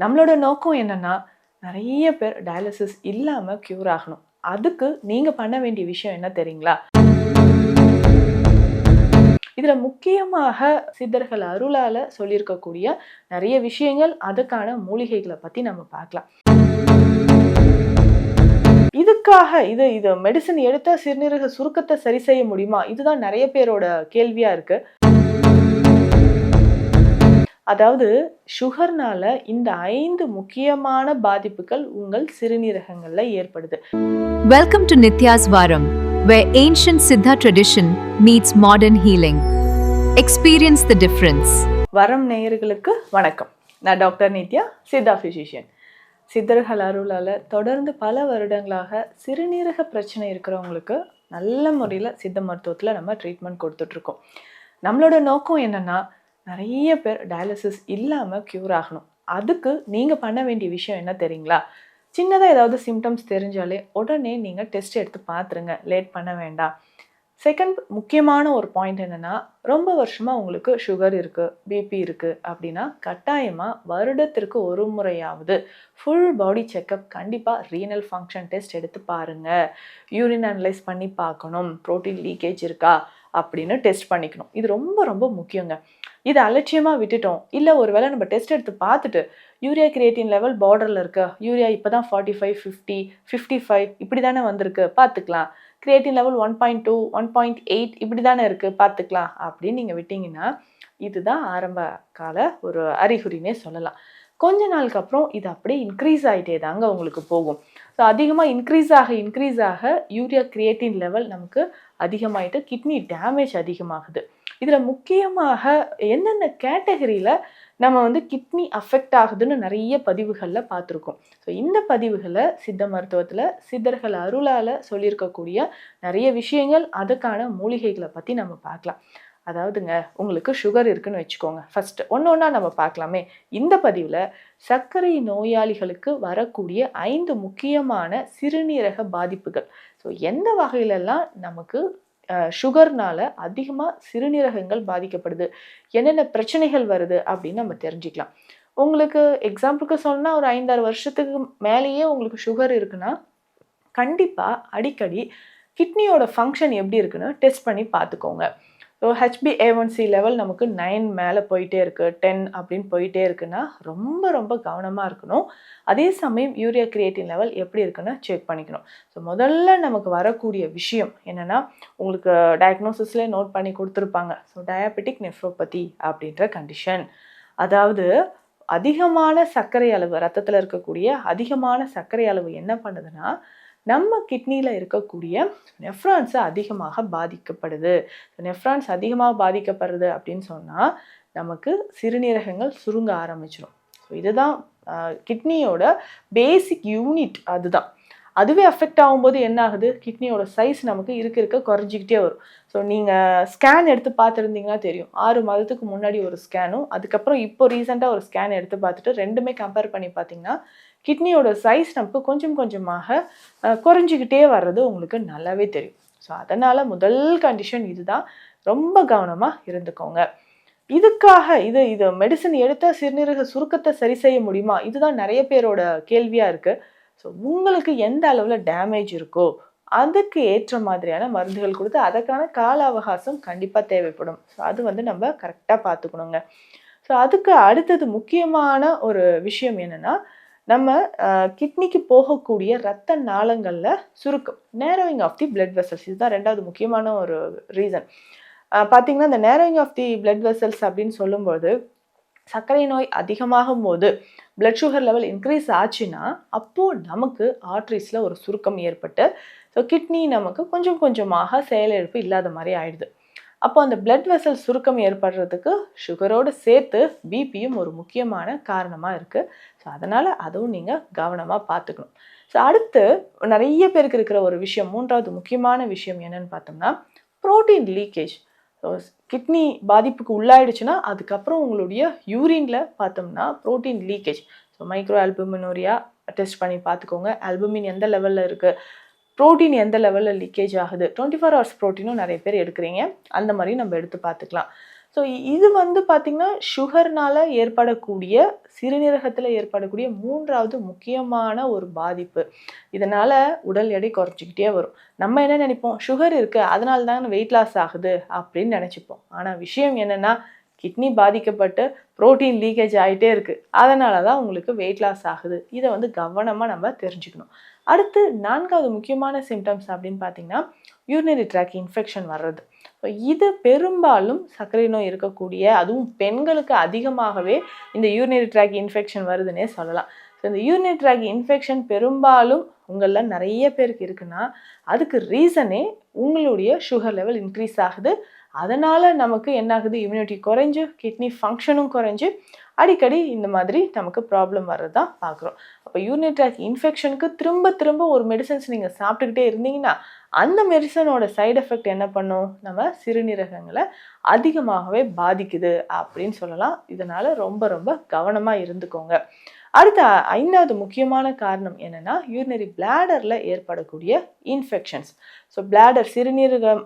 நம்மளோட நோக்கம் என்னன்னா, நிறைய பேர் டயாலிசிஸ் இல்லாம க்யூர் ஆகணும். அதுக்கு நீங்க பண்ண வேண்டிய விஷயம் என்ன தெரியுங்களா? இதுல முக்கியமாக சித்தர்கள் அருளால சொல்லியிருக்கக்கூடிய நிறைய விஷயங்கள், அதுக்கான மூலிகைகளை பத்தி நம்ம பார்க்கலாம். இதுக்காக இது மெடிசன் எடுத்தா சிறுநீரக சுருக்கத்தை சரி செய்ய முடியுமா? இதுதான் நிறைய பேரோட கேள்வியா இருக்கு. அதாவது சுகர்னால இந்த 5 முக்கியமான பாதிப்புகள் உங்கள் சிறுநீரகங்கள்ல ஏற்படுது. Welcome to Nitya's Varam, where ancient Siddha tradition meets modern healing. Experience the difference. வரம் நேயர்களுக்கு வணக்கம். நான் டாக்டர் நித்யா, சித்தா பிசிஷியன். சித்தர்கள் அருளால தொடர்ந்து பல வருடங்களாக சிறுநீரக பிரச்சனை இருக்கிறவங்களுக்கு நல்ல முறையில் சித்த மருத்துவத்தில் நம்ம ட்ரீட்மெண்ட் கொடுத்துட்ருக்கோம். நம்மளோட நோக்கம் என்னன்னா, நிறைய பேர் டயாலிசிஸ் இல்லாமல் க்யூர் ஆகணும். அதுக்கு நீங்கள் பண்ண வேண்டிய விஷயம் என்ன தெரியுங்களா? சின்னதாக ஏதாவது சிம்டம்ஸ் தெரிஞ்சாலே உடனே நீங்கள் டெஸ்ட் எடுத்து பார்த்துருங்க, லேட் பண்ண வேண்டாம். செகண்ட் முக்கியமான ஒரு பாயிண்ட் என்னென்னா, ரொம்ப வருஷமாக உங்களுக்கு சுகர் இருக்குது, பிபி இருக்குது அப்படின்னா கட்டாயமாக வருடத்திற்கு ஒரு முறையாவது ஃபுல் பாடி செக்கப், கண்டிப்பாக ரீனல் ஃபங்க்ஷன் டெஸ்ட் எடுத்து பாருங்கள். யூரின் அனலைஸ் பண்ணி பார்க்கணும், ப்ரோட்டீன் லீக்கேஜ் இருக்கா அப்படின்னு டெஸ்ட் பண்ணிக்கணும். இது ரொம்ப ரொம்ப முக்கியங்க. இதை அலட்சியமாக விட்டுட்டோம், இல்லை ஒரு வேளை நம்ம டெஸ்ட் எடுத்து பார்த்துட்டு யூரியா கிரியேட்டின் லெவல் பார்டரில் இருக்கு, யூரியா இப்போ தான் 45, 50, 55 இப்படி தானே வந்திருக்கு, பார்த்துக்கலாம். கிரியேட்டின் லெவல் 1.2, 1.8 இப்படி தானே இருக்குது, பார்த்துக்கலாம் அப்படின்னு நீங்கள் விட்டீங்கன்னா இதுதான் ஆரம்ப கால ஒரு அறிகுறினே சொல்லலாம். கொஞ்ச நாளுக்கு அப்புறம் இது அப்படியே இன்க்ரீஸ் ஆகிட்டே தாங்க உங்களுக்கு போகும். ஸோ அதிகமாக இன்க்ரீஸ் ஆக யூரியா கிரியேட்டின் லெவல் நமக்கு அதிகமாகிட்டு கிட்னி டேமேஜ் அதிகமாகுது. இதில் முக்கியமாக என்னென்ன கேட்டகரியில் நம்ம கிட்னி அஃபெக்ட் ஆகுதுன்னு நிறைய பதிவுகளில் பார்த்துருக்கோம். ஸோ இந்த பதிவுகளை சித்த மருத்துவத்தில் சித்தர்கள் அருளால் சொல்லியிருக்கக்கூடிய நிறைய விஷயங்கள், அதுக்கான மூலிகைகளை பற்றி நம்ம பார்க்கலாம். அதாவதுங்க, உங்களுக்கு சுகர் இருக்குன்னு வச்சுக்கோங்க. ஃபர்ஸ்ட் ஒன்றா நம்ம பார்க்கலாமே. இந்த பதிவில் சர்க்கரை நோயாளிகளுக்கு வரக்கூடிய 5 முக்கியமான சிறுநீரக பாதிப்புகள். ஸோ எந்த வகையிலெல்லாம் நமக்கு சுகர்னால அதிகமாக சிறுநீரகங்கள் பாதிக்கப்படுது, என்னென்ன பிரச்சனைகள் வருது அப்படின்னு நம்ம தெரிஞ்சுக்கலாம். உங்களுக்கு எக்ஸாம்பிளுக்கு சொன்னால், ஒரு 5-6 வருஷத்துக்கு மேலேயே உங்களுக்கு சுகர் இருக்குன்னா கண்டிப்பாக அடிக்கடி கிட்னியோட ஃபங்க்ஷன் எப்படி இருக்குன்னு டெஸ்ட் பண்ணி பார்த்துக்கோங்க. ஸோ HbA1c லெவல் நமக்கு 9 மேலே போயிட்டே இருக்குது, 10 அப்படின்னு போயிட்டே இருக்குன்னா ரொம்ப ரொம்ப கவனமாக இருக்கணும். அதே சமயம் யூரியா கிரியேட்டின் லெவல் எப்படி இருக்குன்னு செக் பண்ணிக்கணும். ஸோ முதல்ல நமக்கு வரக்கூடிய விஷயம் என்னென்னா, உங்களுக்கு டயக்னோசிஸ்லேயே நோட் பண்ணி கொடுத்துருப்பாங்க. ஸோ டயாபெட்டிக் நெஃப்ரோபதி அப்படின்ற கண்டிஷன். அதாவது அதிகமான சர்க்கரை அளவு, ரத்தத்தில் இருக்கக்கூடிய அதிகமான சர்க்கரை அளவு என்ன பண்ணுதுன்னா, நம்ம கிட்னியில் இருக்கக்கூடிய நெஃப்ரான்ஸை அதிகமாக பாதிக்கப்படுது. நெஃப்ரான்ஸ் அதிகமாக பாதிக்கப்படுறது அப்படின்னு சொன்னால் நமக்கு சிறுநீரகங்கள் சுருங்க ஆரம்பிச்சிடும். ஸோ இதுதான் கிட்னியோட பேசிக் யூனிட். அதுவே அஃபெக்ட் ஆகும்போது என்ன ஆகுது, கிட்னியோட சைஸ் நமக்கு இருக்க குறைஞ்சிக்கிட்டே வரும். ஸோ நீங்கள் ஸ்கேன் எடுத்து பார்த்துருந்தீங்கன்னா தெரியும். 6 மாதத்துக்கு முன்னாடி ஒரு ஸ்கேனும், அதுக்கப்புறம் இப்போ ரீசெண்டாக ஒரு ஸ்கேன் எடுத்து பார்த்துட்டு ரெண்டுமே கம்பேர் பண்ணி பார்த்தீங்கன்னா கிட்னியோட சைஸ் நமக்கு கொஞ்சம் கொஞ்சமாக குறைஞ்சிக்கிட்டே வர்றது உங்களுக்கு நல்லாவே தெரியும். ஸோ அதனால் முதல் கண்டிஷன் இதுதான். ரொம்ப கவனமாக இருந்துக்கோங்க. இதுக்காக இது மெடிசன் எடுத்தால் சிறுநீரக சுருக்கத்தை சரி செய்ய முடியுமா? இதுதான் நிறைய பேரோட கேள்வியாக இருக்குது. ஸோ உங்களுக்கு எந்த அளவில் டேமேஜ் இருக்கோ அதுக்கு ஏற்ற மாதிரியான மருந்துகள் கொடுத்து அதற்கான கால அவகாசம் கண்டிப்பாக தேவைப்படும். ஸோ அது நம்ம கரெக்டாக பார்த்துக்கணுங்க. ஸோ அதுக்கு அடுத்தது முக்கியமான ஒரு விஷயம் என்னென்னா, நம்ம கிட்னிக்கு போகக்கூடிய இரத்த நாளங்களில் சுருக்கம், narrowing of the blood vessels. இதுதான் ரெண்டாவது முக்கியமான ஒரு ரீசன். பார்த்தீங்கன்னா, இந்த narrowing of the blood vessels அப்படின்னு சொல்லும்போது, சர்க்கரை நோய் அதிகமாகும் போது பிளட் சுகர் லெவல் இன்க்ரீஸ் ஆச்சுன்னா அப்போது நமக்கு ஆர்ட்ரிஸில் ஒரு சுருக்கம் ஏற்பட்டு, ஸோ கிட்னி நமக்கு கொஞ்சம் கொஞ்சமாக செயலிழப்பு இல்லாத மாதிரி ஆயிடுது. அப்போ அந்த பிளட் வெசல் சுருக்கம் ஏற்படுறதுக்கு சுகரோடு சேர்த்து பிபியும் ஒரு முக்கியமான காரணமாக இருக்குது. ஸோ அதனால் அதுவும் நீங்கள் கவனமாக பார்த்துக்கணும். ஸோ அடுத்து நிறைய பேருக்கு இருக்கிற ஒரு விஷயம், மூன்றாவது முக்கியமான விஷயம் என்னன்னு பார்த்தோம்னா, ப்ரோட்டீன் லீக்கேஜ். ஸோ கிட்னி பாதிப்புக்கு உள்ளாயிடுச்சுன்னா அதுக்கப்புறம் உங்களுடைய யூரினில் பார்த்தோம்னா protein leakage. So micro albuminuria test பண்ணி பார்த்துக்கோங்க. ஆல்புமின் எந்த லெவலில் இருக்குது, ப்ரோட்டீன் எந்த லெவலில் லீக்கேஜ் ஆகுது. 24 hours ப்ரோட்டீனும் நிறைய பேர் எடுக்கிறீங்க, அந்த மாதிரி நம்ம எடுத்து பார்த்துக்கலாம். ஸோ இது பார்த்திங்கன்னா சுகர்னால் ஏற்படக்கூடிய சிறுநீரகத்தில் ஏற்படக்கூடிய 3வது முக்கியமான ஒரு பாதிப்பு. இதனால் உடல் எடை குறைச்சிக்கிட்டே வரும். நம்ம என்ன நினைப்போம், சுகர் இருக்குது அதனால தான் வெயிட் லாஸ் ஆகுது அப்படின்னு நினச்சிப்போம். ஆனால் விஷயம் என்னென்னா, கிட்னி பாதிக்கப்பட்டு புரோட்டீன் லீக்கேஜ் ஆகிட்டே இருக்குது, அதனால தான் உங்களுக்கு வெயிட் லாஸ் ஆகுது. இதை கவனமாக நம்ம தெரிஞ்சுக்கணும். அடுத்து 4வது முக்கியமான சிம்டம்ஸ் அப்படின்னு பார்த்தீங்கன்னா யூரினரி ட்ராக் இன்ஃபெக்ஷன் வர்றது. ஸோ இது பெரும்பாலும் சர்க்கரை நோய் இருக்கக்கூடிய, அதுவும் பெண்களுக்கு அதிகமாகவே இந்த யூரினரி ட்ராக் இன்ஃபெக்ஷன் வருதுன்னே சொல்லலாம். ஸோ இந்த யூரினரி ட்ராக் இன்ஃபெக்ஷன் பெரும்பாலும் உங்களில் நிறைய பேருக்கு இருக்குன்னா அதுக்கு ரீசனே உங்களுடைய சுகர் லெவல் இன்க்ரீஸ் ஆகுது. அதனால் நமக்கு என்ன ஆகுது, இம்யூனிட்டி குறைஞ்சு கிட்னி ஃபங்க்ஷனும் குறைஞ்சு அடிக்கடி இந்த மாதிரி நமக்கு ப்ராப்ளம் வர்றது தான் பார்க்குறோம். அப்போ யூரினரி ட்ராக் இன்ஃபெக்ஷனுக்கு திரும்ப ஒரு மெடிசன்ஸ் நீங்கள் சாப்பிட்டுக்கிட்டே இருந்தீங்கன்னா அந்த மெடிசனோட சைடு எஃபெக்ட் என்ன பண்ணும், நம்ம சிறுநீரகங்களை அதிகமாகவே பாதிக்குது அப்படின்னு சொல்லலாம். இதனால் ரொம்ப கவனமாக இருந்துக்கோங்க. அடுத்த 5வது முக்கியமான காரணம் என்னென்னா யூரினரி பிளாடரில் ஏற்படக்கூடிய இன்ஃபெக்ஷன்ஸ். ஸோ பிளாடர் சிறுநீரகம்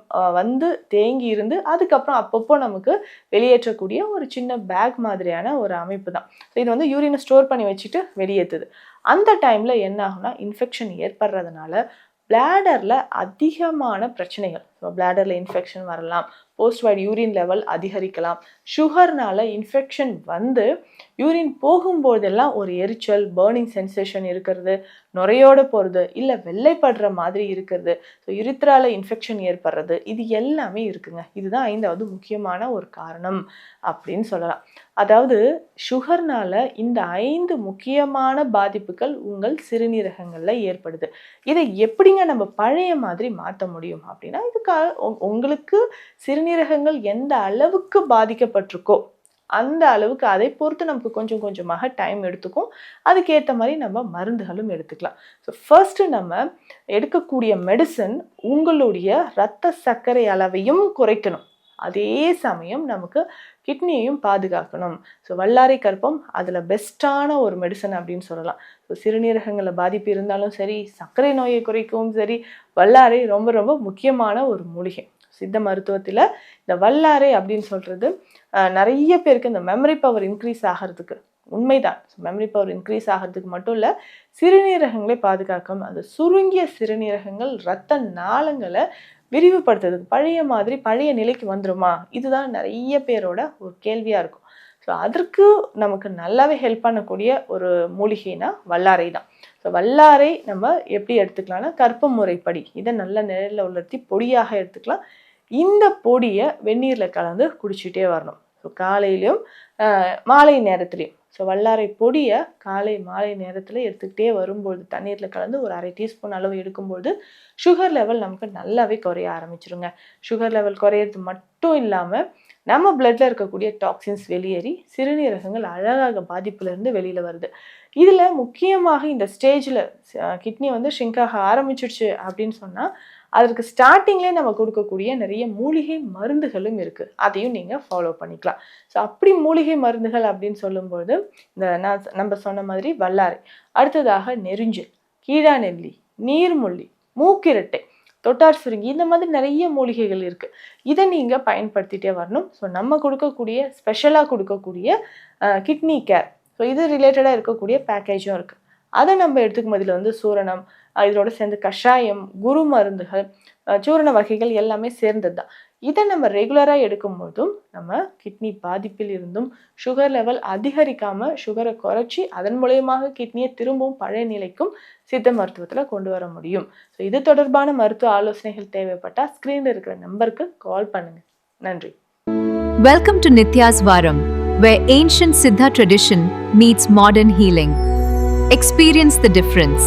தேங்கி இருந்து அதுக்கப்புறம் அப்பப்போ நமக்கு வெளியேற்றக்கூடிய ஒரு சின்ன பேக் மாதிரியான ஒரு அமைப்பு தான். ஸோ இது யூரினை ஸ்டோர் பண்ணி வச்சுட்டு வெளியேற்றுது. அந்த டைமில் என்ன ஆகும்னா, இன்ஃபெக்ஷன் ஏற்படுறதுனால பிளாடரில் அதிகமான பிரச்சனைகள். ஸோ பிளாடரில் இன்ஃபெக்ஷன் வரலாம், போஸ்ட் வைட் யூரின் லெவல் அதிகரிக்கலாம். சுகர்னால் இன்ஃபெக்ஷன் யூரின் போகும்போதெல்லாம் ஒரு எரிச்சல், பர்னிங் சென்சேஷன் இருக்கிறது, நுரையோடு போகிறது, இல்லை வெள்ளைப்படுற மாதிரி இருக்கிறது, ஸோ யுரித்ரால இன்ஃபெக்ஷன் ஏற்படுறது, இது எல்லாமே இருக்குங்க. இதுதான் 5வது முக்கியமான ஒரு காரணம் அப்படின்னு சொல்லலாம். அதாவது சுகர்னால் இந்த 5 முக்கியமான பாதிப்புகள் உங்கள் சிறுநீரகங்களில் ஏற்படுது. இதை எப்படிங்க நம்ம பழைய மாதிரி மாற்ற முடியும் அப்படின்னா, உங்களுக்கு சிறுநீரகங்கள் எந்த அளவுக்கு பாதிக்கப்பட்டிருக்கோ அந்த அளவுக்கு அதை பொறுத்து நமக்கு கொஞ்சமாக டைம் எடுத்துக்கும். அதுக்கேற்ற மாதிரி நம்ம மருந்துகளும் எடுத்துக்கலாம். ஸோ ஃபர்ஸ்ட்டு நம்ம எடுக்கக்கூடிய மெடிசன் உங்களுடைய இரத்த சர்க்கரை அளவையும் குறைக்கணும், அதே சமயம் நமக்கு கிட்னியையும் பாதுகாக்கணும். ஸோ வல்லாரை கற்பம் அதில் பெஸ்ட்டான ஒரு மெடிசன் அப்படின்னு சொல்லலாம். ஸோ சிறுநீரகங்களில் பாதிப்பு இருந்தாலும் சரி, சர்க்கரை நோயை குறைக்கவும் சரி, வல்லாரை ரொம்ப முக்கியமான ஒரு மூலிகை. சித்த மருத்துவத்தில் இந்த வல்லாரை அப்படின்னு சொல்கிறது நிறைய பேருக்கு இந்த மெமரி பவர் இன்க்ரீஸ் ஆகிறதுக்கு உண்மைதான். மெமரி பவர் இன்க்ரீஸ் ஆகிறதுக்கு மட்டும் இல்லை, சிறுநீரகங்களே பாதுகாக்கும். அந்த சுருங்கிய சிறுநீரகங்கள் இரத்த நாளங்களை விரிவுபடுத்துறதுக்கு பழைய நிலைக்கு வந்துருமா, இதுதான் நிறைய பேரோட ஒரு கேள்வியாக இருக்கும். ஸோ அதற்கு நமக்கு நல்லாவே ஹெல்ப் பண்ணக்கூடிய ஒரு மூலிகைனா வல்லாரை தான். ஸோ வல்லாரை நம்ம எப்படி எடுத்துக்கலாம்னா, கற்ப முறைப்படி இதை நல்ல நிழலில் உலர்த்தி பொடியாக எடுத்துக்கலாம். இந்த பொடியை வெந்நீரில் கலந்து குடிச்சிட்டே வரணும். ஸோ காலையிலையும் மாலை நேரத்துலையும். ஸோ வல்லாரை பொடியை காலை மாலை நேரத்தில் எடுத்துக்கிட்டே வரும்பொழுது தண்ணீரில் கலந்து ஒரு 1/2 டீஸ்பூன் அளவு எடுக்கும்போது சுகர் லெவல் நமக்கு நல்லாவே குறைய ஆரம்பிச்சிருங்க. சுகர் லெவல் குறையிறது மட்டும் இல்லாமல் நம்ம பிளட்டில் இருக்கக்கூடிய டாக்ஸின்ஸ் வெளியேறி சிறுநீரகங்கள் அழகாக பாதிப்புலேருந்து வெளியில் வருது. இதில் முக்கியமாக இந்த ஸ்டேஜில் கிட்னி ஷ்ரிங்காக ஆரம்பிச்சிடுச்சு அப்படின்னு சொன்னால் அதற்கு ஸ்டார்டிங்லேயே நம்ம கொடுக்கக்கூடிய நிறைய மூலிகை மருந்துகளும் இருக்குது. அதையும் நீங்கள் ஃபாலோ பண்ணிக்கலாம். ஸோ அப்படி மூலிகை மருந்துகள் அப்படின்னு சொல்லும்போது இந்த நம்ம சொன்ன மாதிரி வல்லாரை, அடுத்ததாக நெருஞ்சில், கீழாநெல்லி, நீர்முள்ளி, மூக்கிரட்டை, தொட்டார் சுருங்கி, இந்த மாதிரி நிறைய மூலிகைகள் இருக்குது. இதை நீங்கள் பயன்படுத்திகிட்டே வரணும். ஸோ நம்ம கொடுக்கக்கூடிய ஸ்பெஷலாக கொடுக்கக்கூடிய கிட்னி கேர், ஸோ இது ரிலேட்டடாக இருக்கக்கூடிய பேக்கேஜும் இருக்குது. அதை நம்ம எடுத்துக்கும் போதில் சூரணம், இதோட சேர்ந்து கஷாயம், குரு மருந்துகள், சூரண வகைகள் எல்லாமே சேர்ந்தது தான். இதை நம்ம ரெகுலராக எடுக்கும்போதும் நம்ம கிட்னி பாதிப்பில் இருந்தும் சுகர் லெவல் அதிகரிக்காமல் சுகரை குறைச்சி அதன் மூலயமாக கிட்னியை திரும்பவும் பழைய நிலைக்கும் சித்த மருத்துவத்தில் கொண்டு வர முடியும். ஸோ இது தொடர்பான மருத்துவ ஆலோசனைகள் தேவைப்பட்டால் ஸ்க்ரீனில் இருக்கிற நம்பருக்கு கால் பண்ணுங்கள். நன்றி. Welcome to Nitya's Varam, where ancient Siddha tradition meets modern healing. Experience the difference.